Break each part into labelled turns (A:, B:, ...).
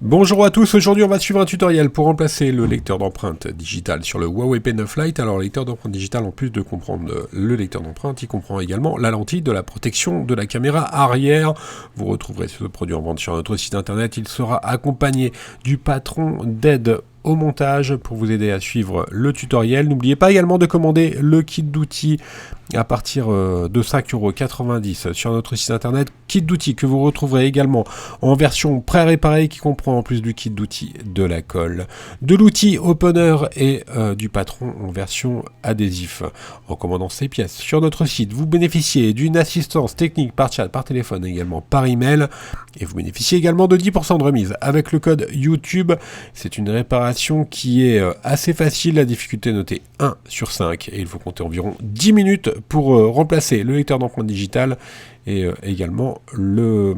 A: Bonjour à tous, aujourd'hui on va suivre un tutoriel pour remplacer le lecteur d'empreintes digitales sur le Huawei P9 Lite. Alors le lecteur d'empreintes digitales, en plus de comprendre le lecteur d'empreintes, il comprend également la lentille de la protection de la caméra arrière. Vous retrouverez ce produit en vente sur notre site internet, il sera accompagné du patron d'aide au montage pour vous aider à suivre le tutoriel. N'oubliez pas également de commander le kit d'outils à partir de 5,90 € sur notre site internet. Kit d'outils que vous retrouverez également en version pré-réparée qui comprend en plus du kit d'outils de la colle, de l'outil opener et du patron en version adhésif. En commandant ces pièces sur notre site, vous bénéficiez d'une assistance technique par chat, par téléphone également par email et vous bénéficiez également de 10% de remise avec le code YouTube. C'est une réparation qui est assez facile, la difficulté notée 1 sur 5 et il faut compter environ 10 minutes pour remplacer le lecteur d'empreintes digitales et également le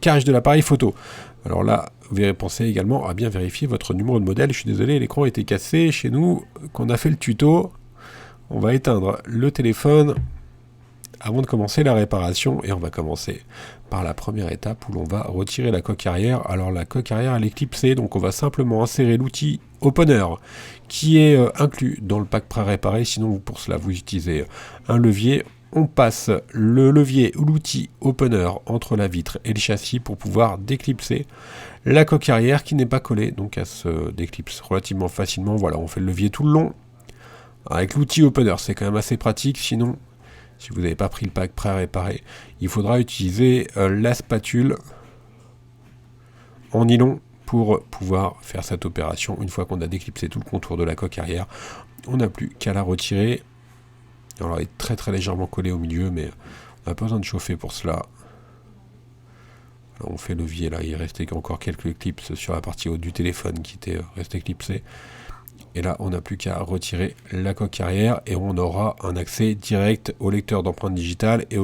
A: cache de l'appareil photo. Alors là, vous verrez penser également à bien vérifier votre numéro de modèle. Je suis désolé, l'écran était cassé chez nous, qu'on a fait le tuto. On va éteindre le téléphone avant de commencer la réparation et on va commencer par la première étape où l'on va retirer la coque arrière. Alors la coque arrière elle est clipsée, donc on va simplement insérer l'outil opener qui est inclus dans le pack pré-réparé. Sinon pour cela vous utilisez un levier. On passe le levier ou l'outil opener entre la vitre et le châssis pour pouvoir déclipser la coque arrière qui n'est pas collée, donc elle se déclipse relativement facilement. Voilà, on fait le levier tout le long. Avec l'outil opener c'est quand même assez pratique, sinon si vous n'avez pas pris le pack pré-réparé, il faudra utiliser la spatule en nylon pour pouvoir faire cette opération. Une fois qu'on a déclipsé tout le contour de la coque arrière, on n'a plus qu'à la retirer. Alors elle est très très légèrement collée au milieu, mais on n'a pas besoin de chauffer pour cela. Alors on fait levier là, il restait encore quelques clips sur la partie haute du téléphone qui était resté clipsé. Et là, on n'a plus qu'à retirer la coque arrière et on aura un accès direct au lecteur d'empreintes digitales et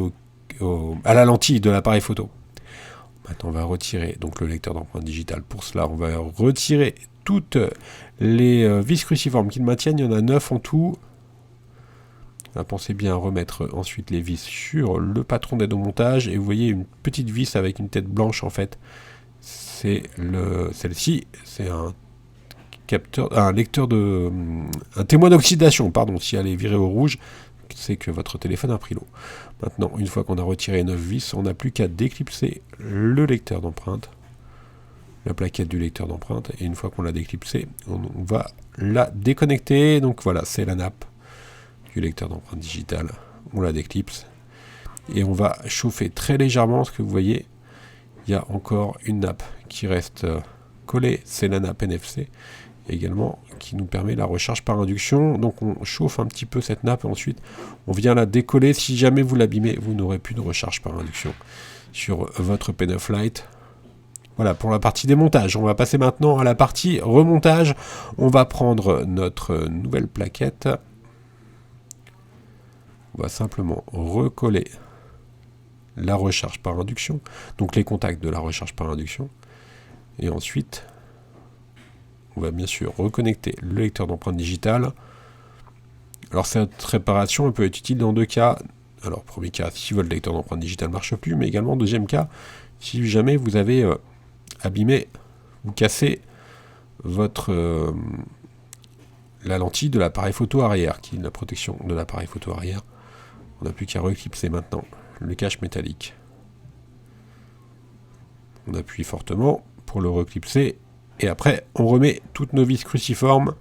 A: à la lentille de l'appareil photo. Maintenant, on va retirer donc le lecteur d'empreintes digitales. Pour cela, on va retirer toutes les vis cruciformes qui le maintiennent. Il y en a 9 en tout. Pensez bien à remettre ensuite les vis sur le patron d'aide au montage. Et vous voyez une petite vis avec une tête blanche en fait. C'est celle-ci. C'est un témoin d'oxydation, pardon, si elle est virée au rouge, c'est que votre téléphone a pris l'eau. Maintenant, une fois qu'on a retiré 9 vis, on n'a plus qu'à déclipser le lecteur d'empreintes, la plaquette du lecteur d'empreintes, et une fois qu'on l'a déclipsé, on va la déconnecter. Donc voilà, c'est la nappe du lecteur d'empreintes digitales, on la déclipse, et on va chauffer très légèrement, parce que vous voyez, il y a encore une nappe qui reste collée, c'est la nappe NFC, également qui nous permet la recharge par induction. Donc on chauffe un petit peu cette nappe et ensuite on vient la décoller. Si jamais vous l'abîmez, vous n'aurez plus de recharge par induction sur votre P9 Lite. Voilà pour la partie démontage. On va passer maintenant à la partie remontage. On va prendre notre nouvelle plaquette. On va simplement recoller la recharge par induction, donc les contacts de la recharge par induction, et ensuite on va bien sûr reconnecter le lecteur d'empreintes digitales. Alors cette réparation elle peut être utile dans deux cas. Alors premier cas, si votre lecteur d'empreintes digitales ne marche plus, mais également deuxième cas, si jamais vous avez abîmé ou cassé votre la lentille de l'appareil photo arrière, qui est la protection de l'appareil photo arrière. On n'a plus qu'à reclipser maintenant le cache métallique. On appuie fortement pour le reclipser. Et après, on remet toutes nos vis cruciformes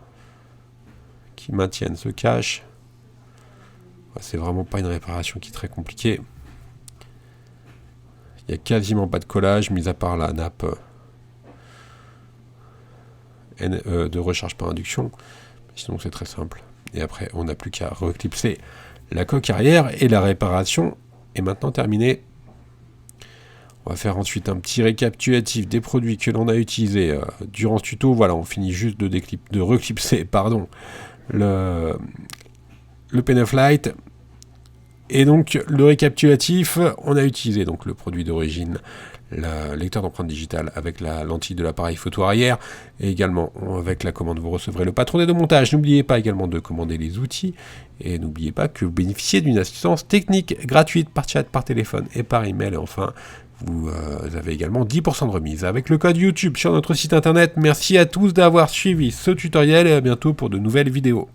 A: qui maintiennent ce cache. C'est vraiment pas une réparation qui est très compliquée. Il n'y a quasiment pas de collage, mis à part la nappe de recharge par induction. Sinon, c'est très simple. Et après, on n'a plus qu'à reclipser la coque arrière et la réparation est maintenant terminée. On va faire ensuite un petit récapitulatif des produits que l'on a utilisés durant ce tuto. Voilà, on finit juste de reclipser le P9 Lite. Et donc, le récapitulatif, on a utilisé donc le produit d'origine, le lecteur d'empreintes digitales avec la lentille de l'appareil photo arrière, et également avec la commande vous recevrez le patron de montage. N'oubliez pas également de commander les outils, et n'oubliez pas que vous bénéficiez d'une assistance technique gratuite par chat, par téléphone et par email, et enfin vous avez également 10% de remise avec le code YouTube sur notre site internet. Merci à tous d'avoir suivi ce tutoriel et à bientôt pour de nouvelles vidéos.